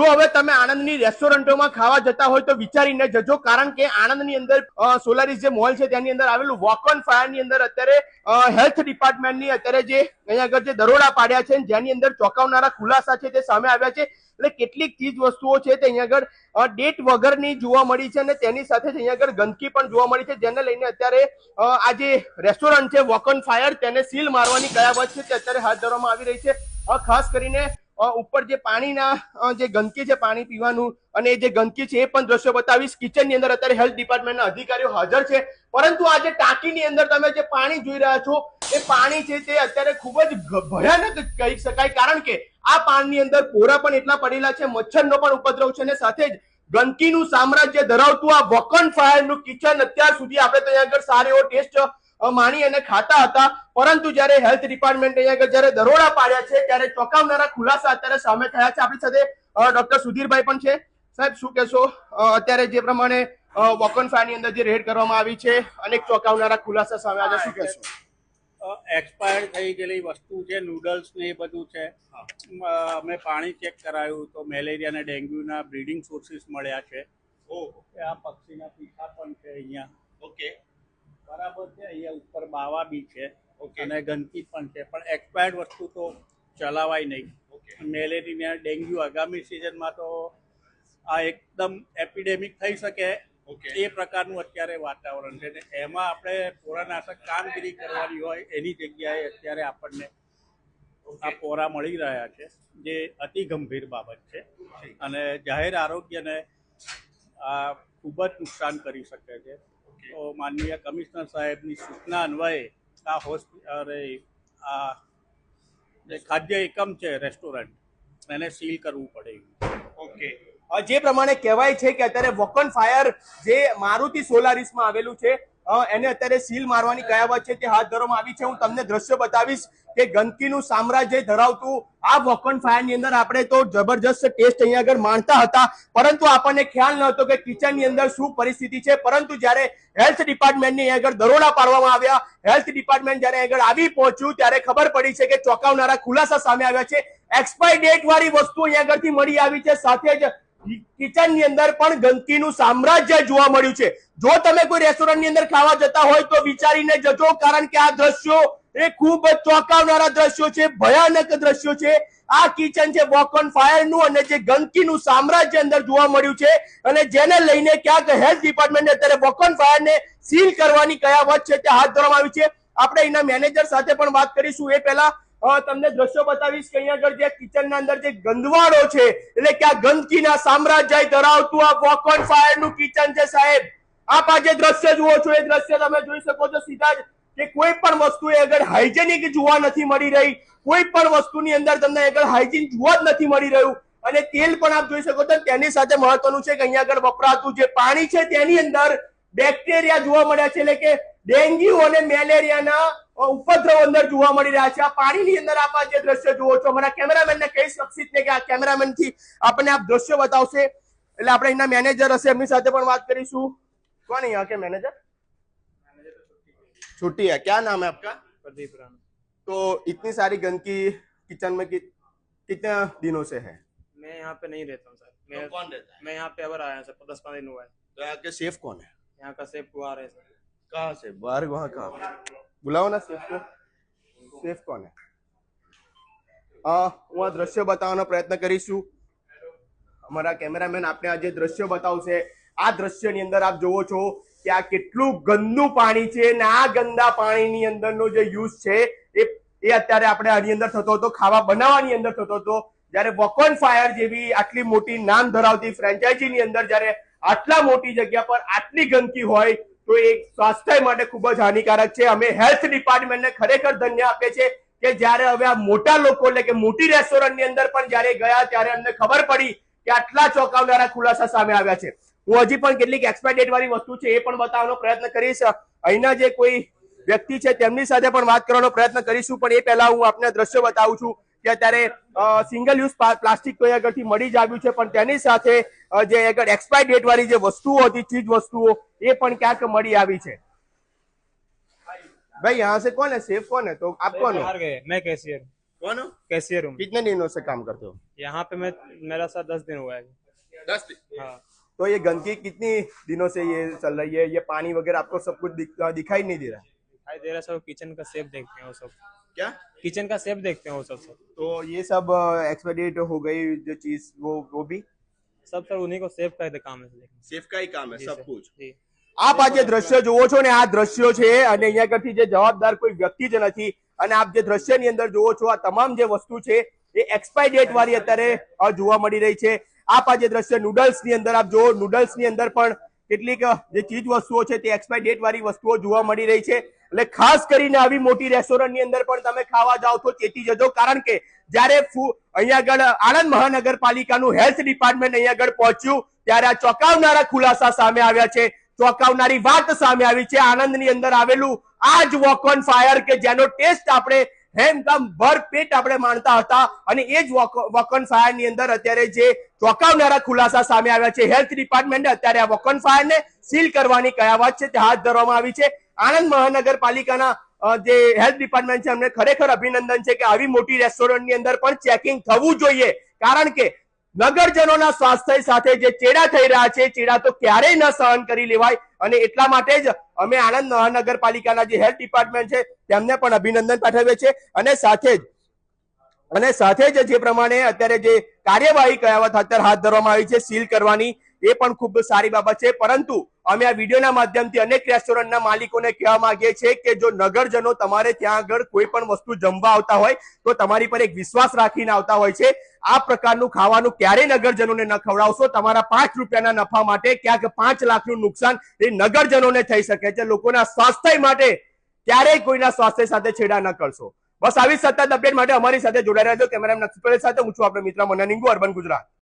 જો હવે તમે આણંદની રેસ્ટોરન્ટોમાં ખાવા જતા હોય તો વિચારીને જજો, કારણ કે આણંદની અંદર સોલારીસ જે મોલ છે તેની અંદર આવેલું વોક ઓન ફાયર ની અંદર અત્યારે હેલ્થ ડિપાર્ટમેન્ટની અત્યારે જે અહીંયા આગળ જે દરોડા પાડ્યા છે જેની અંદર ચોંકાવનારા ખુલાસા છે તે સામે આવ્યા છે. એટલે કેટલીક ચીજ વસ્તુઓ છે તે અહીંયા આગળ ડેટ વગરની જોવા મળી છે અને તેની સાથે જ અહીંયા આગળ ગંદકી પણ જોવા મળી છે, જેને લઈને અત્યારે આ જે રેસ્ટોરન્ટ છે વોક ઓન ફાયર તેને સીલ મારવાની કયાવત છે તે અત્યારે હાથ ધરવામાં આવી રહી છે. ખાસ કરીને ઉપર જે પાણીના જે ગંદકી છે પાણી પીવાનું અને જે ગંદકી છે એ પણ દ્રશ્યો બતાવીશ. કિચનની અંદર અત્યારે હેલ્થ ડિપાર્ટમેન્ટના અધિકારીઓ હાજર છે, પરંતુ આ જે ટાંકીની અંદર તમે જે પાણી જોઈ રહ્યા છો એ પાણી છે તે અત્યારે ખૂબ જ ભયાનક કહી શકાય, કારણ કે આ પાણીની અંદર પોરા પણ એટલા પડેલા છે, મચ્છરનો પણ ઉપદ્રવ છે અને સાથે જ ગંદકીનું સામ્રાજ્ય ધરાવતું આ વોક ઓન ફાયરનું કિચન અત્યાર સુધી આપણે તો અહીંયા આગળ સારો એવો ટેસ્ટ માણી અને ખાતા હતા, પરંતુ જયારે હેલ્થ ડિપાર્ટમેન્ટ અહીંયા આગળ જયારે દરોડા પાડ્યા છે ત્યારે ચોંકાવનારા ખુલાસા અત્યારે સામે થયા છે. આપણી સાથે ડોક્ટર સુધીરભાઈ પણ છે. સાહેબ, શું કહેશો? અત્યારે જે પ્રમાણે વોક ઓન ફાયર ની અંદર જે રેડ કરવામાં આવી છે, અનેક ચોંકાવનારા ખુલાસા સામે આવ્યા, શું કહેશો? એક્સપાયર થઈ ગયેલી વસ્તુ છે, નૂડલ્સ ને એ બધું છે. અમે પાણી ચેક કરાયું તો મેલેરિયા અને ડેન્ગ્યુના બ્રીડિંગ સોર્સિસ મળ્યા છે. આ પક્ષીના પીઠા પણ છે અહીંયા. ઓકે, બરાબર છે. અહીંયા ઉપર બાવા બી છે અને ગંદકી પણ છે, પણ એક્સપાયર્ડ વસ્તુ તો ચલાવાય નહીં. મેલેરિયા ડેન્ગ્યુ આગામી સિઝનમાં તો આ એકદમ એપિડેમિક થઈ શકે એ પ્રકારનું અત્યારે વાતાવરણ છે ને એમાં આપણે પોરાનાશક કામગીરી કરવાની હોય એની જગ્યાએ અત્યારે આપણને આ પોરા મળી રહ્યા છે, જે અતિ ગંભીર બાબત છે અને જાહેર આરોગ્યને આ ખૂબ જ નુકસાન કરી શકે છે. તો માનનીય કમિશનર સાહેબની સૂચના અન્વયે આ આ જે ખાદ્ય એકમ છે રેસ્ટોરન્ટ એને સીલ કરવું પડે. ઓકે, જે પ્રમાણે કહેવાય છે કે અત્યારે વોક ઓન ફાયર જે મારુતિ સોલારીસમાં આવેલું છે એને અત્યારે સીલ મારવાની કયાવત છે તે હાથ ધરવામાં આવી છે. હું તમને દ્રશ્ય બતાવીશ કે ગંદકીનું સામ્રાજ્ય ધરાવતું આ વોક ઓન ફાયર ની અંદર આપણે તો જબરજસ્ત ટેસ્ટ અહીંયા આગળ માણતા હતા, પરંતુ આપણને ખ્યાલ ન હતો કે કિચન ની અંદર શું પરિસ્થિતિ છે. પરંતુ જ્યારે હેલ્થ ડિપાર્ટમેન્ટની અહીંયા આગળ દરોડા પાડવામાં આવ્યા, હેલ્થ ડિપાર્ટમેન્ટ જ્યારે આગળ આવી પહોંચ્યું ત્યારે ખબર પડી છે કે ચોંકાવનારા ખુલાસા સામે આવ્યા છે. એક્સપાયર ડેટ વાળી વસ્તુ અહીંયા આગળથી મળી આવી છે, સાથે જ કિચન ની અંદર પણ ગંદકીનું સામ્રાજ્ય જોવા મળ્યું છે. જો તમે કોઈ રેસ્ટોરન્ટ ની અંદર ખાવા જતા હોય તો વિચારીને જજો, કારણ કે આ દ્રશ્યો એ ખૂબ જ ચોંકાવનારા દ્રશ્યો છે, ભયાનક દ્રશ્યો છે. આ કિચન છે વોક ઓન ફાયર નું અને જે ગંદકીનું સામ્રાજ્ય અંદર જોવા મળ્યું છે અને જેને લઈને ક્યાંક હેલ્થ ડિપાર્ટમેન્ટ અત્યારે વોક ઓન ફાયર ને સીલ કરવાની કયાવત છે તે હાથ ધરવામાં આવી છે. આપણે એના મેનેજર સાથે પણ વાત કરીશું. એ પહેલા તમને દ્રશ્યો બતાવીશ કે અહીંયા આગળ જે કિચનના અંદર જે ગંદવાડો છે, એટલે કે આ ગંદકીના સામ્રાજ્ય ધરાવતું આ વોક ઓન ફાયર નું કિચન છે. સાહેબ, આપ આ જે દ્રશ્ય જુઓ છો એ દ્રશ્ય તમે જોઈ શકો છો સીધા જ કે કોઈ પણ વસ્તુ એ આગળ હાઇજેનિક જોવા નથી મળી રહી, કોઈ પણ વસ્તુની અંદર તમને આગળ હાઇજીન જોવા જ નથી મળી રહ્યું. અને તેલ પણ આપ જોઈ શકો છો. તેની સાથે મહત્વનું છે કે અહીંયા આગળ વપરાતું જે પાણી છે તેની અંદર બેક્ટેરિયા જોવા મળ્યા છે, એટલે કે ડેન્ગ્યુ અને મેલેરિયાના ઉપદ્રવ અંદર જોવા મળી રહ્યા છે. આ પાણીની અંદર આપ આ જે દ્રશ્ય જુઓ છો, અમારા કેમેરામેનને કહીશ રક્ષિતને કે આ કેમેરામેનથી આપણને આપ દ્રશ્ય બતાવશે, એટલે આપણે એના મેનેજર હશે એમની સાથે પણ વાત કરીશું. कौन है यहाँ के मैनेजर? छुट्टी है. क्या नाम है आपका? प्रदीप राणा. तो इतनी सारी गंदगी किचन में कितने दिनों से है? मैं यहाँ पे नहीं रहता हूँ सर. तो कौन रहता है? मैं यहाँ पे अबर आया हूँ सर, 10-15 दिन हुआ है. तो यहाँ के शेफ कौन है? यहाँ का सेफ बुआ है सर. कहाँ से? बाहर वहाँ कहाँ? बुलाओ ना शेफ को. शेफ कौन है? હું આ દ્રશ્ય બતાવવાનો પ્રયત્ન કરીશું. અમારા કેમેરામેન આપણે આ જે દ્રશ્ય બતાવશે. આ દ્રશ્યની અંદર આપ જોવો છો કે આ કેટલું ગંદુ પાણી છે અને આ ગંદા પાણીની અંદરનો જે યુઝ છે એ અત્યારે આપણે આની અંદર થતો હતો, ખાવા બનાવવાની અંદર થતો હતો. જ્યારે વોક ઓન ફાયર જેવી આટલી મોટી નામ ધરાવતી ફ્રેન્ચાઇઝીની અંદર જ્યારે આટલા મોટી જગ્યા પર આટલી ગંદકી હોય તો એ સ્વાસ્થ્ય માટે ખૂબ જ હાનિકારક છે. અમે હેલ્થ ડિપાર્ટમેન્ટને ખરેખર ધન્ય આપીએ છીએ કે જ્યારે હવે આ મોટા લોકો એટલે કે મોટી રેસ્ટોરન્ટની અંદર પણ જ્યારે ગયા ત્યારે અમને ખબર પડી કે આટલા ચોંકાવનારા ખુલાસા સામે આવ્યા છે. હું હજી પણ કેટલીક એક્સપાયર ડેટ વાળી વસ્તુ છે એ પણ બતાવવાનો પ્રયત્ન કરીશ. અહીંના જે કોઈ વ્યક્તિ છે તેમની સાથે પણ વાત કરવાનો પ્રયત્ન કરીશું, પણ એ પહેલા હું આપને દ્રશ્ય બતાવું છું કે અત્યારે સિંગલ યુઝ પ્લાસ્ટિક તો આગળથી મળી જ આવ્યું છે, પણ તેની સાથે જે આગળ એક્સપાયર ડેટ વાળી જે વસ્તુઓ હતી, ચીજ વસ્તુઓ એ પણ ક્યાંક મળી આવી છે. भाई यहाँ से कौन है? सेफ कौन है? तो आप कौन हो? बाहर गए, मैं कैशियर. कौन हो? कैशियर हूँ। कितने दिनों से काम करते हो? यहाँ पे मैं मेरा साथ 10 दिन हुआ है। 10 दिन। हाँ, तो ये गंदगी कितनी दिनों से ये चल रही है? ये पानी वगैरह आपको सब कुछ दिखाई नहीं दे रहा है? दिखाई दे रहा है, सब किचन का शेप देखते हैं वो सब। क्या? किचन का शेप देखते हैं वो सब। तो ये सब एक्सपायरी हो गई जो चीज वो भी सब सर उन्हीं को सेव कर दे काम है सर। સેફ का ही काम है जी सब सर, कुछ। जी। આપ આ જે દ્રશ્ય જુઓ છો ને આ દ્રશ્યો છે અને અહીંયા આગળથી જે જવાબદાર કોઈ વ્યક્તિ જ નથી અને આપ જે દ્રશ્યની અંદર જુઓ છો આ તમામ જે વસ્તુ છે એ એક્સપાયરી ડેટ વાળી અત્યારે જોવા મળી રહી છે। આપ આ જે દ્રશ્ય નૂડલ્સ ની અંદર આપ જુઓ નૂડલ્સ ની અંદર પણ કેટલીક જે ચીજ વસ્તુઓ છે તે એક્સપાયરી ડેટ વાળી વસ્તુઓ જોવા મળી રહી છે। એટલે ખાસ કરીને આવી મોટી રેસ્ટોરન્ટ ની અંદર પણ તમે ખાવા જાઓ તો ચેતી જજો કારણ કે જ્યારે અહીંયા આગળ આણંદ મહાનગરપાલિકાનું હેલ્થ ડિપાર્ટમેન્ટ અહીંયા આગળ પહોંચ્યું ત્યારે આ ચોંકાવનારા ખુલાસા સામે આવ્યા છે। ચોંકાવનારી વાત સામે આવી છે। આણંદની અંદર આવેલું આ જ વોક ઓન ફાયર કે જેનો ટેસ્ટ આપણે હેમકામ ભર પેટ આપણે માણતા હતા અને એ જ વોક ઓન ફાયર ની અંદર અત્યારે જે ચોંકાવનારા ખુલાસા સામે આવ્યા છે। હેલ્થ ડિપાર્ટમેન્ટે અત્યારે આ વોક ઓન ફાયર ને સીલ કરવાની કયાવત છે તે હાથ ધરવામાં આવી છે। આણંદ મહાનગરપાલિકાના જે હેલ્થ ડિપાર્ટમેન્ટ છે એમને ખરેખર અભિનંદન છે કે આવી મોટી રેસ્ટોરન્ટની અંદર પણ ચેકિંગ થવું જોઈએ કારણ કે નગરજનોના સ્વાસ્થ્ય સાથે જે ચેડા થઈ રહ્યા છે ચેડા તો ક્યારેય ન સહન કરી લેવાય અને એટલા માટે જ અમે આણંદ મહાનગરપાલિકાના જે હેલ્થ ડિપાર્ટમેન્ટ છે તેમને પણ અભિનંદન પાઠવીએ છીએ અને સાથે જ જે પ્રમાણે અત્યારે જે કાર્યવાહી કયાવત અત્યારે હાથ ધરવામાં આવી છે સીલ કરવાની એ પણ ખૂબ સારી બાબત છે। પરંતુ અમે આ વિડીયોના માધ્યમથી અનેક રેસ્ટોરન્ટના માલિકોને કહેવા માંગીએ છીએ કે જો નગરજનો તમારે ત્યાં આગળ કોઈ પણ વસ્તુ જમવા આવતા હોય તો તમારી પર એક વિશ્વાસ રાખીને આવતા હોય છે। આ પ્રકારનું ખાવાનું ક્યારેય નગરજનોને ન ખવડાવશો। તમારા 5 રૂપિયાના નફા માટે ક્યાંક 5 લાખનું નુકસાન એ નગરજનોને થઈ શકે છે। લોકોના સ્વાસ્થ્ય માટે ક્યારેય કોઈના સ્વાસ્થ્ય સાથે છેડા ન કરશો। બસ આવી સતત અપડેટ માટે અમારી સાથે જોડાઈ રહેજો। કેમેરામેન નક્ષત્ર સાથે હું છું આપણો મિત્ર મનન ઇંગુ, અર્બન ગુજરાત।